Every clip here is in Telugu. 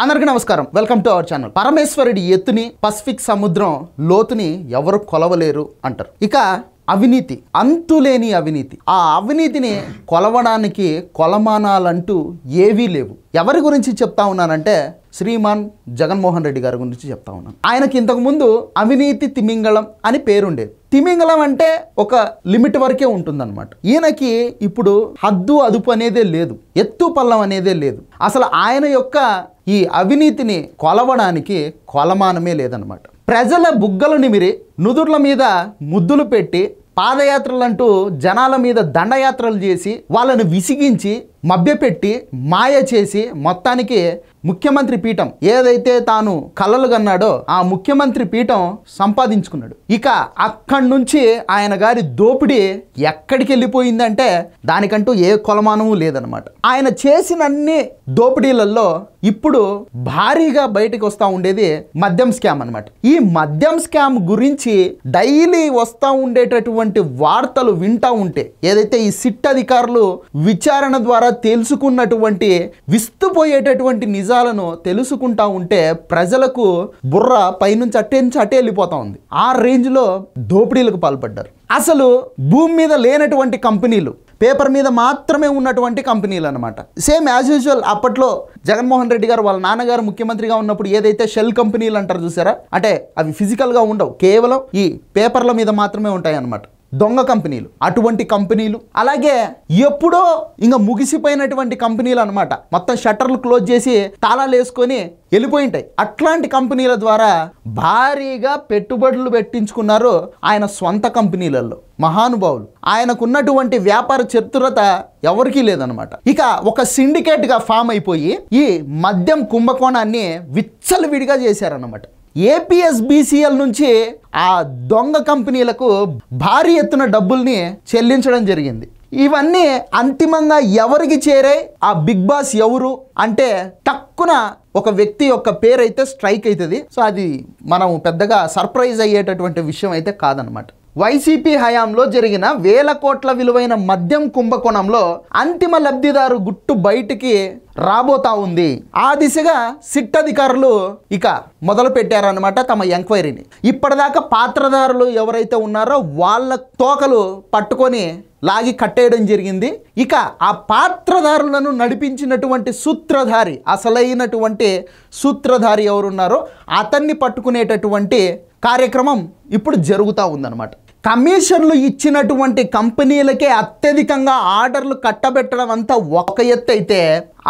అందరికీ నమస్కారం. Welcome to our channel. పరమేశ్వరుడి ఎత్తుని పసిఫిక్ సముద్రం లోతుని ఎవరు కొలవలేరు అంటారు. ఇక అవినీతి, అంతులేని అవినీతి. ఆ అవినీతిని కొలవడానికి కొలమానాలంటూ ఏవీ లేవు. ఎవరి గురించి చెప్తా ఉన్నానంటే శ్రీమాన్ జగన్మోహన్ రెడ్డి గారి గురించి చెప్తా ఉన్నాను. ఆయనకి ఇంతకుముందు అవినీతి తిమింగళం అని పేరుండేది. తిమింగళం అంటే ఒక లిమిట్ వరకే ఉంటుందన్నమాట. ఈయనకి ఇప్పుడు హద్దు అదుపు అనేదే లేదు, ఎత్తు పల్లం అనేదే లేదు. అసలు ఆయన యొక్క ఈ అవినీతిని కొలవడానికి కొలమానమే లేదనమాట. ప్రజల బుగ్గలు నిమిరి నుదుర్ల మీద ముద్దులు పెట్టి పాదయాత్రలంటూ జనాల మీద దండయాత్రలు చేసి వాళ్ళను విసిగించి మభ్యపెట్టి మాయ చేసి మొత్తానికి ముఖ్యమంత్రి పీఠం ఏదైతే తాను కలలు కన్నాడో ఆ ముఖ్యమంత్రి పీఠం సంపాదించుకున్నాడు. ఇక అక్కడి నుంచి ఆయన గారి దోపిడీ ఎక్కడికి వెళ్ళిపోయిందంటే దానికంటూ ఏ కొలమానము లేదనమాట. ఆయన చేసినన్ని దోపిడీలలో ఇప్పుడు భారీగా బయటకు వస్తూ ఉండేది మద్యం స్కామ్ అనమాట. ఈ మద్యం స్కామ్ గురించి డైలీ వస్తూ ఉండేటటువంటి వార్తలు వింటూ ఉంటే ఏదైతే ఈ సిట్ అధికారులు విచారణ ద్వారా తెలుసుకున్నటువంటి విస్తుపోయేటటువంటి నిజాలను తెలుసుకుంటా ఉంటే ప్రజలకు బుర్ర పైనుంచి అట్టే వెళ్ళిపోతా ఉంది. ఆ రేంజ్లో దోపిడీలకు పాల్పడ్డారు. అసలు భూమి మీద లేనటువంటి కంపెనీలు, పేపర్ మీద మాత్రమే ఉన్నటువంటి కంపెనీలు అనమాట. సేమ్ యాజ్ యూజువల్ అప్పట్లో జగన్మోహన్ రెడ్డి గారు వాళ్ళ నాన్నగారు ముఖ్యమంత్రిగా ఉన్నప్పుడు ఏదైతే షెల్ కంపెనీలు అంటారు చూసారా, అంటే అవి ఫిజికల్గా ఉండవు, కేవలం ఈ పేపర్ల మీద మాత్రమే ఉంటాయి అన్నమాట. దొంగ కంపెనీలు, అటువంటి కంపెనీలు. అలాగే ఎప్పుడో ఇంకా ముగిసిపోయినటువంటి కంపెనీలు అనమాట. మొత్తం షట్టర్లు క్లోజ్ చేసి తాళాలు వేసుకొని వెళ్ళిపోయి ఉంటాయి. అట్లాంటి కంపెనీల ద్వారా భారీగా పెట్టుబడులు పెట్టించుకున్నారు ఆయన సొంత కంపెనీలలో. మహానుభావులు. ఆయనకున్నటువంటి వ్యాపార చతురత ఎవరికీ లేదనమాట. ఇక ఒక సిండికేట్గా ఫామ్ అయిపోయి ఈ మద్యం కుంభకోణాన్ని విచ్చలవిడిగా చేశారన్నమాట. ఏపీఎస్బీసీఎల్ నుంచి ఆ దొంగ కంపెనీలకు భారీ ఎత్తున డబ్బుల్ని చెల్లించడం జరిగింది. ఇవన్నీ అంతిమంగా ఎవరికి చేరాయి? ఆ బిగ్ బాస్ ఎవరు అంటే టక్కున ఒక వ్యక్తి యొక్క పేరు అయితే స్ట్రైక్ అవుతుంది. సో అది మనం పెద్దగా సర్ప్రైజ్ అయ్యేటటువంటి విషయం అయితే కాదనమాట. వైసీపీ హయాంలో జరిగిన వేల కోట్ల విలువైన మద్యం కుంభకోణంలో అంతిమ లబ్ధిదారు గుట్టు బయటికి రాబోతా ఉంది. ఆ దిశగా సిట్ అధికారులు ఇక మొదలు పెట్టారనమాట తమ ఎంక్వైరీని. ఇప్పటిదాకా పాత్రదారులు ఎవరైతే ఉన్నారో వాళ్ళ తోకలు పట్టుకొని లాగి కట్టేయడం జరిగింది. ఇక ఆ పాత్రదారులను నడిపించినటువంటి సూత్రధారి, అసలైనటువంటి సూత్రధారి ఎవరున్నారో అతన్ని పట్టుకునేటటువంటి కార్యక్రమం ఇప్పుడు జరుగుతూ ఉందన్నమాట. కమిషన్లు ఇచ్చినటువంటి కంపెనీలకే అత్యధికంగా ఆర్డర్లు కట్టబెట్టడం అంతా ఒక ఎత్తు అయితే,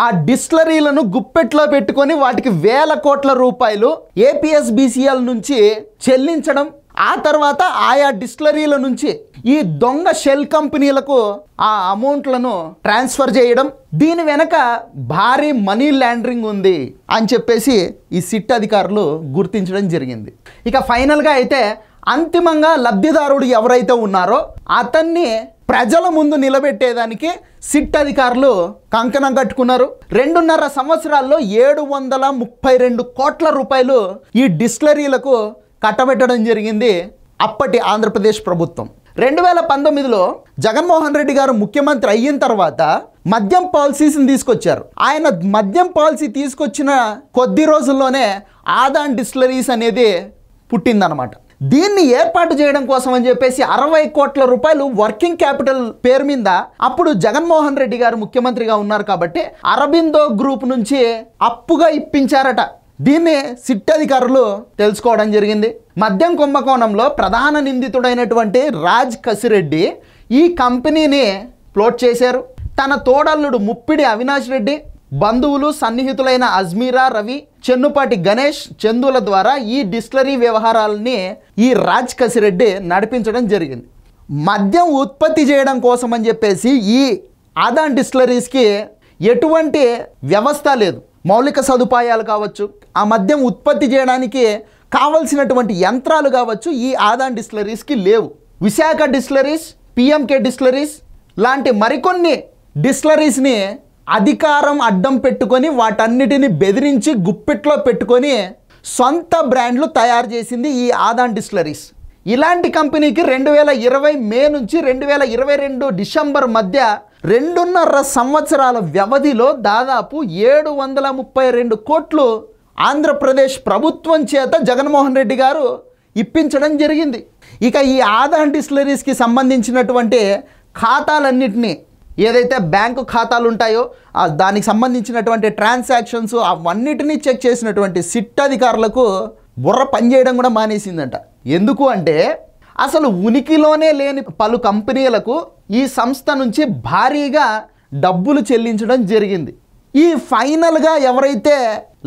ఆ డిస్టిలరీలను గుప్పెట్లో పెట్టుకొని వాటికి వేల కోట్ల రూపాయలు ఏపీఎస్బీసీఎల్ నుంచి చెల్లించడం, ఆ తర్వాత ఆయా డిస్టిలరీల నుంచి ఈ దొంగ షెల్ కంపెనీలకు ఆ అమౌంట్లను ట్రాన్స్ఫర్ చేయడం, దీని వెనక భారీ మనీ లాండరింగ్ ఉంది అని చెప్పేసి ఈ సిట్ అధికారులు గుర్తించడం జరిగింది. ఇక ఫైనల్గా అయితే అంతిమంగా లబ్ధిదారుడు ఎవరైతే ఉన్నారో అతన్ని ప్రజల ముందు నిలబెట్టేదానికి సిట్ అధికారులు కంకణం కట్టుకున్నారు. 2.5 సంవత్సరాల్లో 732 కోట్ల రూపాయలు ఈ డిస్టిలరీలకు కట్టబెట్టడం జరిగింది అప్పటి ఆంధ్రప్రదేశ్ ప్రభుత్వం. 2019లో జగన్మోహన్ రెడ్డి గారు ముఖ్యమంత్రి అయిన తర్వాత మద్యం పాలసీస్ని తీసుకొచ్చారు. ఆయన మద్యం పాలసీ తీసుకొచ్చిన కొద్ది రోజుల్లోనే ఆదాన్ డిస్టిలరీస్ అనేది పుట్టిందనమాట. దీన్ని ఏర్పాటు చేయడం కోసం అని చెప్పేసి 60 కోట్ల రూపాయలు వర్కింగ్ క్యాపిటల్ పేరు మీద అప్పుడు జగన్మోహన్ రెడ్డి గారు ముఖ్యమంత్రిగా ఉన్నారు కాబట్టి అరబిందో గ్రూప్ నుంచి అప్పుగా ఇప్పించారట. దీన్ని సిట్ అధికారులు తెలుసుకోవడం జరిగింది. మద్యం కుంభకోణంలో ప్రధాన నిందితుడైనటువంటి రాజ్ కసిరెడ్డి ఈ కంపెనీని ఫ్లోట్ చేశారు. తన తోడల్లుడు ముప్పిడి అవినాష్ రెడ్డి, బంధువులు సన్నిహితులైన అజ్మీరా, రవి, చెన్నుపాటి గణేష్, చందుల ద్వారా ఈ డిస్టిలరీ వ్యవహారాలని ఈ రాజ్ కసిరెడ్డి నడిపించడం జరిగింది. మద్యం ఉత్పత్తి చేయడం కోసం అని చెప్పేసి ఈ ఆదాన్ డిస్టిలరీస్కి ఎటువంటి వ్యవస్థ లేదు. మౌలిక సదుపాయాలు కావచ్చు, ఆ మద్యం ఉత్పత్తి చేయడానికి కావలసినటువంటి యంత్రాలు కావచ్చు, ఈ ఆదాన్ డిస్టిలరీస్కి లేవు. విశాఖ డిస్టిలరీస్, పిఎంకే డిస్టిలరీస్ లాంటి మరికొన్ని డిస్టిలరీస్ని అధికారం అడ్డం పెట్టుకొని వాటన్నిటిని బెదిరించి గుప్పిట్లో పెట్టుకొని సొంత బ్రాండ్లు తయారు చేసింది ఈ ఆదాన్ డిస్టిలరీస్. ఇలాంటి కంపెనీకి 2020 మే నుంచి 2022 డిసెంబర్ మధ్య 2.5 సంవత్సరాల వ్యవధిలో దాదాపు 732 కోట్లు ఆంధ్రప్రదేశ్ ప్రభుత్వం చేత జగన్మోహన్ రెడ్డి గారు ఇప్పించడం జరిగింది. ఇక ఈ ఆదాన్ డిస్టిలరీస్కి సంబంధించినటువంటి ఖాతాలన్నింటినీ, ఏదైతే బ్యాంకు ఖాతాలు ఉంటాయో దానికి సంబంధించినటువంటి ట్రాన్సాక్షన్స్ అవన్నిటినీ చెక్ చేసినటువంటి సిట్ అధికారులకు బుర్ర పనిచేయడం కూడా మానేసిందంట. ఎందుకు అంటే అసలు ఉనికిలోనే లేని పలు కంపెనీలకు ఈ సంస్థ నుంచి భారీగా డబ్బులు చెల్లించడం జరిగింది. ఈ ఫైనల్గా ఎవరైతే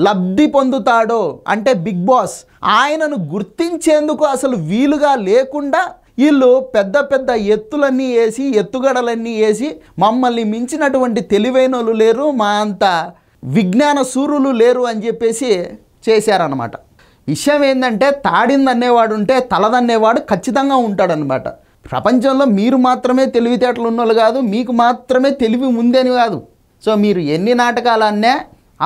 లబ్ధి పొందుతాడో అంటే బిగ్ బాస్, ఆయనను గుర్తించేందుకు అసలు వీలుగా లేకుండా వీళ్ళు పెద్ద పెద్ద ఎత్తులన్నీ వేసి, ఎత్తుగడలన్నీ వేసి, మమ్మల్ని మించినటువంటి తెలివైన వాళ్ళు లేరు, మా అంత విజ్ఞాన సూరులు లేరు అని చెప్పేసి చేశారనమాట. విషయం ఏంటంటే తాడిందనేవాడు ఉంటే తలదన్నేవాడు ఖచ్చితంగా ఉంటాడనమాట. ప్రపంచంలో మీరు మాత్రమే తెలివితేటలు ఉన్నోళ్ళు కాదు, మీకు మాత్రమే తెలివి ఉందని కాదు. సో మీరు ఎన్ని నాటకాలు అన్నా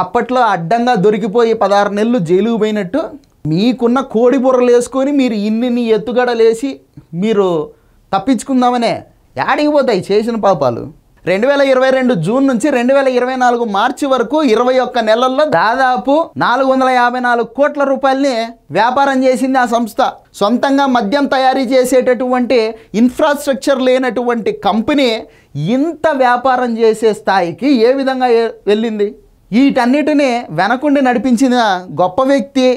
అప్పట్లో అడ్డంగా దొరికిపోయి 16 నెలలు జైలుకు పోయినట్టు మీకున్న కోడి బుర్రలు వేసుకొని మీరు ఇన్ని ఎత్తుగడలేసి మీరు తప్పించుకుందామనే యాడికి పోతాయి చేసిన పాపాలు. 2022 జూన్ నుంచి 2024 మార్చి వరకు 21 నెలల్లో దాదాపు 454 కోట్ల రూపాయలని వ్యాపారం చేసింది ఆ సంస్థ. సొంతంగా మద్యం తయారీ చేసేటటువంటి ఇన్ఫ్రాస్ట్రక్చర్ లేనటువంటి కంపెనీ ఇంత వ్యాపారం చేసే స్థాయికి ఏ విధంగా వెళ్ళింది? వీటన్నిటిని వెనకుండి నడిపించిన గొప్ప వ్యక్తి,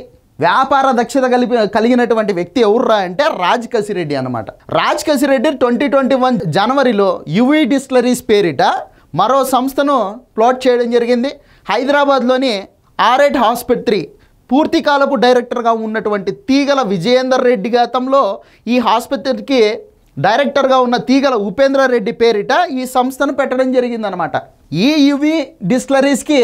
వ్యాపార దక్షత కలిగినటువంటి వ్యక్తి ఎవర్రా అంటే రాజ్ కసిరెడ్డి అనమాట. రాజ్ కసిరెడ్డి 2021 జనవరిలో యువి డిస్టిలరీస్ పేరిట మరో సంస్థను ప్లాట్ చేయడం జరిగింది. హైదరాబాద్లోని ఆర్ఎట్ ఆసుపత్రి పూర్తికాలపు డైరెక్టర్గా ఉన్నటువంటి తీగల విజయేందర్ రెడ్డి గతంలో ఈ ఆసుపత్రికి డైరెక్టర్గా ఉన్న తీగల ఉపేంద్ర రెడ్డి పేరిట ఈ సంస్థను పెట్టడం జరిగిందనమాట. ఈ యువి డిస్టిలరీస్కి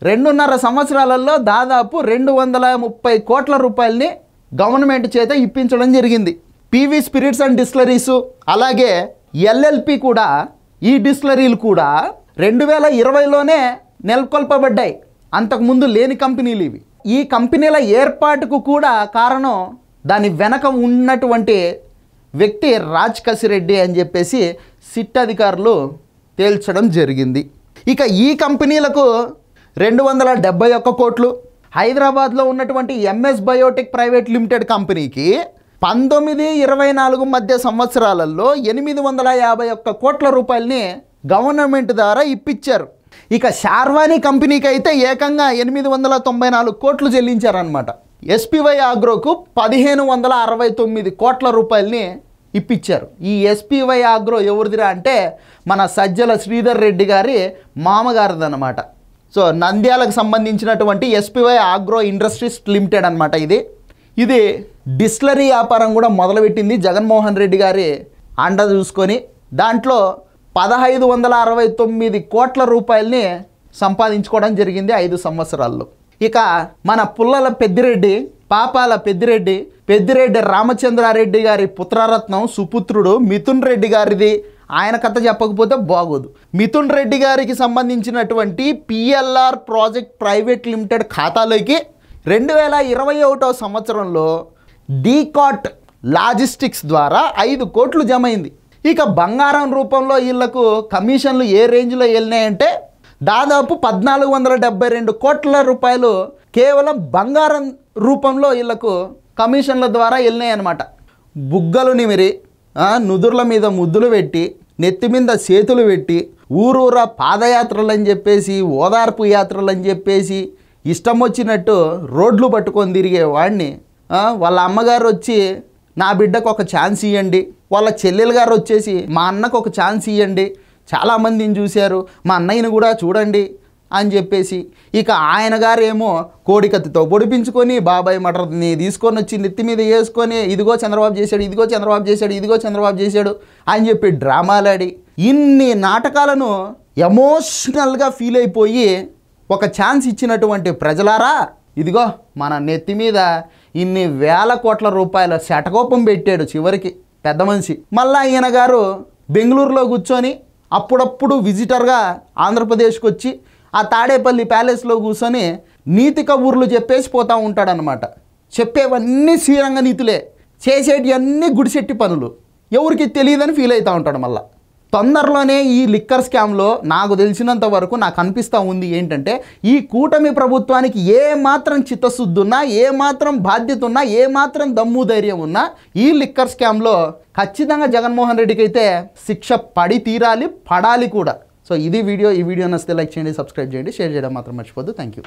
2.5 సంవత్సరాలలో దాదాపు 230 కోట్ల రూపాయలని గవర్నమెంట్ చేత ఇప్పించడం జరిగింది. పివి స్పిరిట్స్ అండ్ డిస్టిలరీస్ అలాగే ఎల్ఎల్పి కూడా, ఈ డిస్టిలరీలు కూడా 2020లోనే నెలకొల్పబడ్డాయి. అంతకుముందు లేని కంపెనీలు ఇవి. ఈ కంపెనీల ఏర్పాటుకు కూడా కారణం దాని వెనక ఉన్నటువంటి వ్యక్తి రాజ్ కసిరెడ్డి అని చెప్పేసి సిట్ అధికారులు తేల్చడం జరిగింది. ఇక ఈ కంపెనీలకు 271 కోట్లు, హైదరాబాద్లో ఉన్నటువంటి ఎంఎస్ బయోటెక్ ప్రైవేట్ లిమిటెడ్ కంపెనీకి 19-24 మధ్య సంవత్సరాలలో 851 కోట్ల రూపాయలని గవర్నమెంట్ ద్వారా ఇప్పించారు. ఇక షార్వానీ కంపెనీకి అయితే ఏకంగా 894 కోట్లు చెల్లించారనమాట. ఎస్పీవై ఆగ్రోకు 1569 కోట్ల రూపాయలని ఇప్పించారు. ఈ ఎస్పీవై ఆగ్రో ఎవరిదిరా అంటే మన సజ్జల శ్రీధర్ రెడ్డి గారి మామగారిదనమాట. సో నంద్యాలకు సంబంధించినటువంటి ఎస్పీవై ఆగ్రో ఇండస్ట్రీస్ లిమిటెడ్ అనమాట. ఇది డిస్టిలరీ వ్యాపారం కూడా మొదలుపెట్టింది జగన్మోహన్ రెడ్డి గారి అండ చూసుకొని. దాంట్లో 1569 కోట్ల రూపాయలని సంపాదించుకోవడం జరిగింది 5 సంవత్సరాల్లో. ఇక మన పుల్లల పెద్దిరెడ్డి, పాపాల పెద్దిరెడ్డి, పెద్దిరెడ్డి రామచంద్రారెడ్డి గారి పుత్రరత్నం సుపుత్రుడు మిథున్ రెడ్డి గారిది. ఆయన కథ చెప్పకపోతే బాగోదు. మిథున్ రెడ్డి గారికి సంబంధించినటువంటి పిఎల్ఆర్ ప్రాజెక్ట్ ప్రైవేట్ లిమిటెడ్ ఖాతాలోకి 2021 సంవత్సరంలో డీకాట్ లాజిస్టిక్స్ ద్వారా 5 కోట్లు జమ అయింది. ఇక బంగారం రూపంలో వీళ్లకు కమిషన్లు ఏ రేంజ్లో వెళ్ళినాయంటే దాదాపు 1472 కోట్ల రూపాయలు కేవలం బంగారం రూపంలో వీళ్లకు కమిషన్ల ద్వారా వెళ్ళినాయి అన్నమాట. బుగ్గలు నిమిరి, నుదుర్ల మీద ముద్దులు పెట్టి, నెత్తి మీద చేతులు పెట్టి, ఊరూరా పాదయాత్రలు అని చెప్పేసి, ఓదార్పు యాత్రలు అని చెప్పేసి ఇష్టం వచ్చినట్టు రోడ్లు పట్టుకొని తిరిగే వాడిని వాళ్ళ అమ్మగారు వచ్చి నా బిడ్డకు ఒక ఛాన్స్ ఇవ్వండి, వాళ్ళ చెల్లెలు గారు వచ్చేసి మా అన్నకు ఒక ఛాన్స్ ఇవ్వండి, చాలామందిని చూశారు, మా అన్నయ్యని కూడా చూడండి అని చెప్పేసి, ఇక ఆయన గారు ఏమో కోడికత్తితో పొడిపించుకొని బాబాయ్ మటర్ని తీసుకొని వచ్చి నెత్తి మీద వేసుకొని ఇదిగో చంద్రబాబు చేశాడు, ఇదిగో చంద్రబాబు చేశాడు, ఇదిగో చంద్రబాబు చేశాడు అని చెప్పి డ్రామాలాడి ఇన్ని నాటకాలను ఎమోషనల్గా ఫీల్ అయిపోయి ఒక ఛాన్స్ ఇచ్చినటువంటి ప్రజలారా, ఇదిగో మన నెత్తి మీద ఇన్ని వేల కోట్ల రూపాయల శటకోపం పెట్టాడు చివరికి పెద్ద మనిషి. మళ్ళా ఈయన గారు బెంగళూరులో కూర్చొని అప్పుడప్పుడు విజిటర్గా ఆంధ్రప్రదేశ్కి వచ్చి ఆ తాడేపల్లి ప్యాలెస్లో కూర్చొని నీతి కబూర్లు చెప్పేసి పోతూ ఉంటాడనమాట. చెప్పేవన్నీ శ్రీరంగ నీతులే, చేసేటివన్నీ గుడిసెట్టి పనులు, ఎవరికి తెలియదని ఫీల్ అవుతూ ఉంటాడు. మళ్ళీ తొందరలోనే ఈ లిక్కర్ స్కామ్లో నాకు తెలిసినంత వరకు నాకు అనిపిస్తూ ఉంది ఏంటంటే, ఈ కూటమి ప్రభుత్వానికి ఏ మాత్రం చిత్తశుద్ధి ఉన్నా, ఏ మాత్రం బాధ్యత ఉన్నా, ఏ మాత్రం దమ్ము ధైర్యం ఉన్నా, ఈ లిక్కర్ స్కామ్లో ఖచ్చితంగా జగన్మోహన్ రెడ్డికి అయితే శిక్ష పడి తీరాలి, పడాలి కూడా. సో ఇది వీడియో. ఈ వీడియో నచ్చితే లైక్ చేయండి, సబ్స్క్రైబ్ చేయండి, షేర్ చేయడం మాత్రం మర్చిపోద్దు. Thank you.